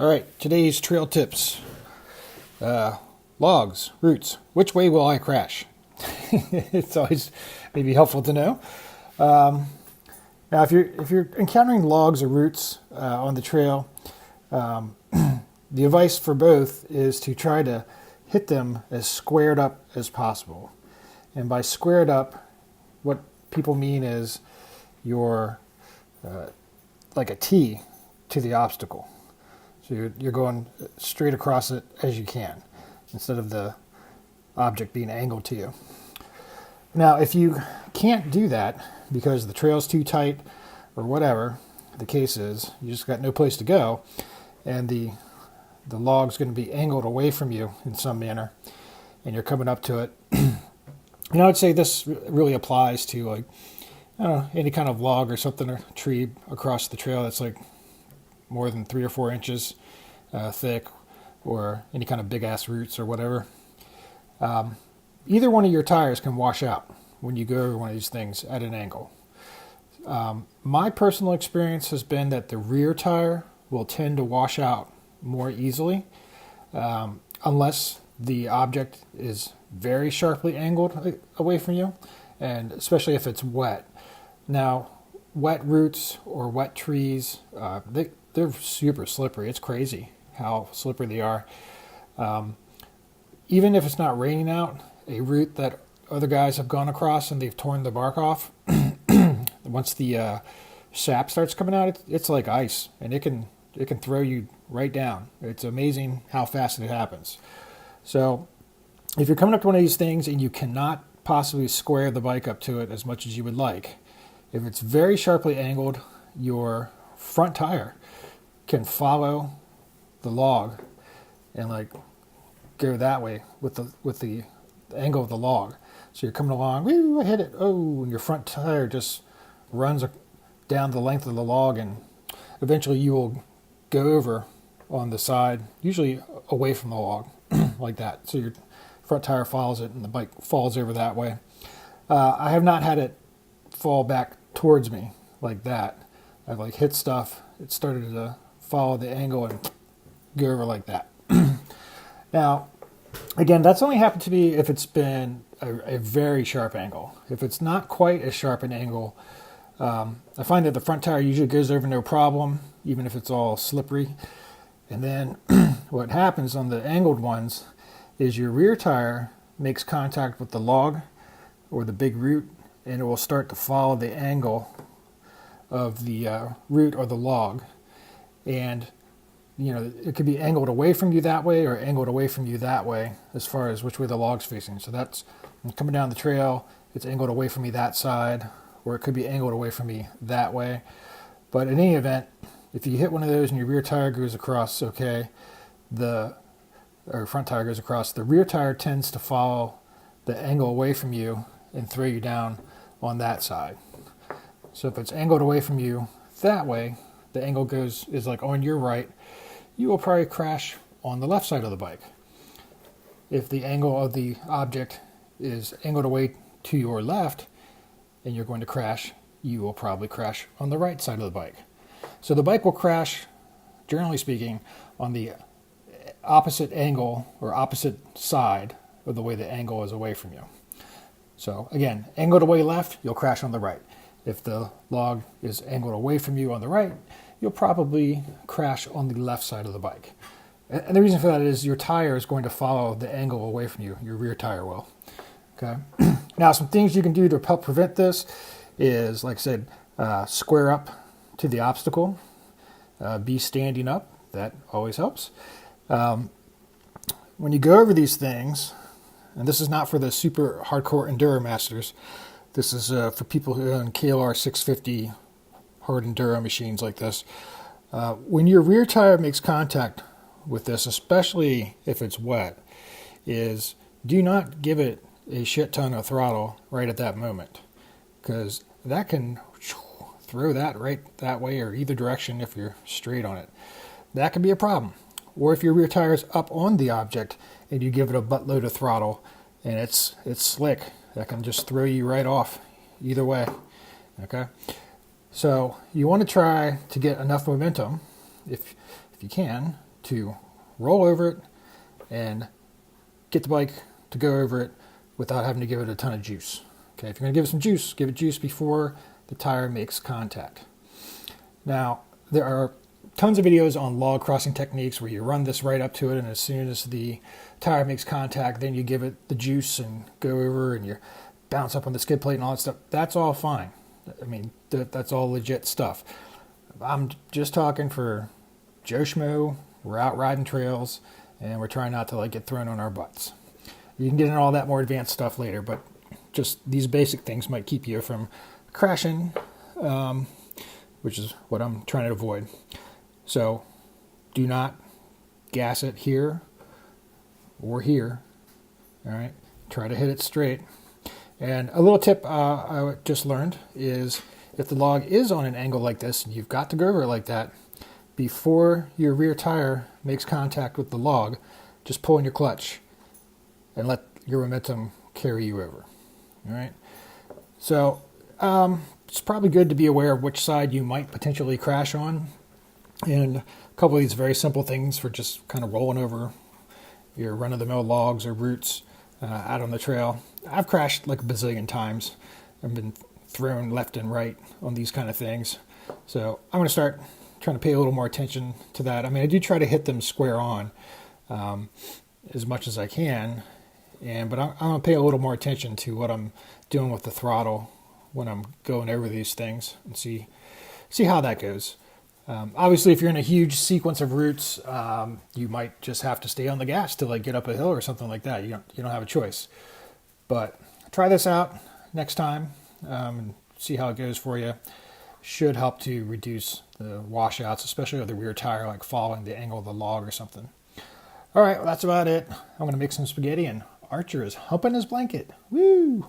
All right, today's trail tips. Logs, roots. Which way will I crash? It's always maybe helpful to know. Now, if you're encountering logs or roots on the trail, the advice for both is to try to hit them as squared up as possible. And by squared up, what people mean is you're like a T to the obstacle. So you're going straight across it as you can, instead of the object being angled to you. Now, if you can't do that because the trail's too tight or whatever the case is, you just got no place to go, and the log's going to be angled away from you in some manner, and you're coming up to it. And I would say this really applies to, like, I don't know, any kind of log or something, or tree across the trail that's like more than 3 or 4 inches thick, or any kind of big ass roots or whatever. Either one of your tires can wash out when you go over one of these things at an angle. My personal experience has been that the rear tire will tend to wash out more easily, unless the object is very sharply angled away from you, and especially if it's wet. Now, wet roots or wet trees, they're super slippery. It's crazy how slippery they are. Even if it's not raining out, a root that other guys have gone across and they've torn the bark off, once the sap starts coming out, it's like ice, and it can throw you right down. It's amazing how fast it happens. So if you're coming up to one of these things and you cannot possibly square the bike up to it as much as you would like, if it's very sharply angled, your front tire can follow the log and like go that way with the angle of the log. So you're coming along, woo, I hit it, oh, and your front tire just runs down the length of the log, and eventually you will go over on the side, usually away from the log, like that. So your front tire follows it and the bike falls over that way. I have not had it fall back towards me like that. I've like hit stuff, it started to follow the angle and go over like that. Now, again, that's only happened to me if it's been a very sharp angle. If it's not quite as sharp an angle, I find that the front tire usually goes over no problem, even if it's all slippery. And then what happens on the angled ones is your rear tire makes contact with the log or the big root, and it will start to follow the angle of the root or the log. And you know, it could be angled away from you that way or angled away from you that way as far as which way the log's facing. So that's coming down the trail, it's angled away from me that side, or it could be angled away from me that way. But in any event, if you hit one of those and your rear tire goes across, okay, or front tire goes across, the rear tire tends to follow the angle away from you and throw you down on that side. So if it's angled away from you that way, the angle is like on your right, you will probably crash on the left side of the bike. If the angle of the object is angled away to your left and you're going to crash, you will probably crash on the right side of the bike. So the bike will crash, generally speaking, on the opposite angle or opposite side of the way the angle is away from you. So again, angled away left, you'll crash on the right. If the log is angled away from you on the right, you'll probably crash on the left side of the bike. And the reason for that is your tire is going to follow the angle away from you. Your rear tire will. Okay. Now, some things you can do to help prevent this is, like I said, square up to the obstacle. Be standing up. That always helps. When you go over these things, and this is not for the super hardcore enduro masters, this is for people who own KLR 650 hard enduro machines like this. When your rear tire makes contact with this, especially if it's wet, is do not give it a shit ton of throttle right at that moment, because that can throw that right that way or either direction if you're straight on it. That can be a problem. Or if your rear tire is up on the object and you give it a buttload of throttle and it's slick, that can just throw you right off either way. Okay? So you want to try to get enough momentum, if you can, to roll over it and get the bike to go over it without having to give it a ton of juice. Okay, if you're going to give it some juice, give it juice before the tire makes contact. Now, there are tons of videos on log crossing techniques where you run this right up to it, and as soon as the tire makes contact, then you give it the juice and go over and you bounce up on the skid plate and all that stuff. That's all fine. I mean, that's all legit stuff. I'm just talking for Joe Schmo. We're out riding trails, and we're trying not to like get thrown on our butts. You can get into all that more advanced stuff later, but just these basic things might keep you from crashing, which is what I'm trying to avoid. So do not gas it here or here. All right, try to hit it straight. And a little tip I just learned is if the log is on an angle like this, and you've got to go over it like that, before your rear tire makes contact with the log, just pull in your clutch and let your momentum carry you over. All right. So it's probably good to be aware of which side you might potentially crash on. And a couple of these very simple things for just kind of rolling over your run-of-the-mill logs or roots out on the trail. I've crashed like a bazillion times. I've been thrown left and right on these kind of things. So I'm going to start trying to pay a little more attention to that. I mean, I do try to hit them square on as much as I can, but I'm going to pay a little more attention to what I'm doing with the throttle when I'm going over these things and see how that goes. Obviously, if you're in a huge sequence of routes, you might just have to stay on the gas to like get up a hill or something like that. You don't have a choice. But try this out next time and see how it goes for you. Should help to reduce the washouts, especially with the rear tire, like following the angle of the log or something. All right, well, that's about it. I'm going to make some spaghetti, and Archer is humping his blanket. Woo!